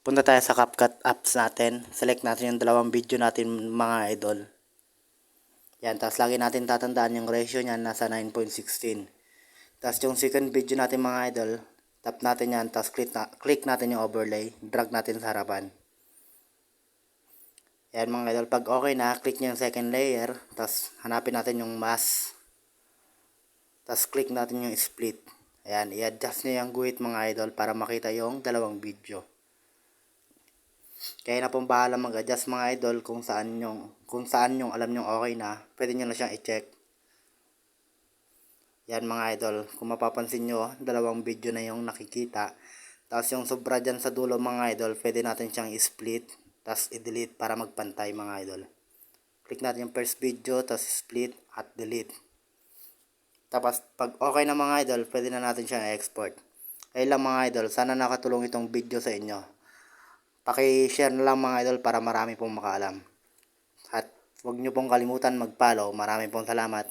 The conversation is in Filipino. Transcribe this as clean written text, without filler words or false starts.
Punta tayo sa CapCut apps natin. Select natin yung dalawang video natin mga idol. Yan, tapos lagi natin tatandaan yung ratio niyan nasa 9.16. Tapos yung second video natin mga idol, tap natin yan, tapos click natin yung overlay, drag natin sa harapan. Yan mga idol, pag okay na, click nyo yung second layer, tapos hanapin natin yung mask. Tapos click natin yung split. Ayan, i-adjust nyo yung guhit mga idol para makita yung dalawang video. Kaya na pong bahala mag-adjust mga idol kung saan yung alam nyo okay na, pwede nyo na siyang i-check. Yan mga idol, kung mapapansin nyo, dalawang video na yung nakikita. Tapos yung sobra dyan sa dulo mga idol, pwede natin siyang i-split, tapos i-delete para magpantay mga idol. Click natin yung first video, tapos split at delete. Tapos pag okay na mga idol, pwede na natin siyang i-export. Ayun lang mga idol, sana nakatulong itong video sa inyo. Paki-share na lang mga idol para marami pong makaalam. At huwag nyo pong kalimutan mag-follow. Marami pong salamat.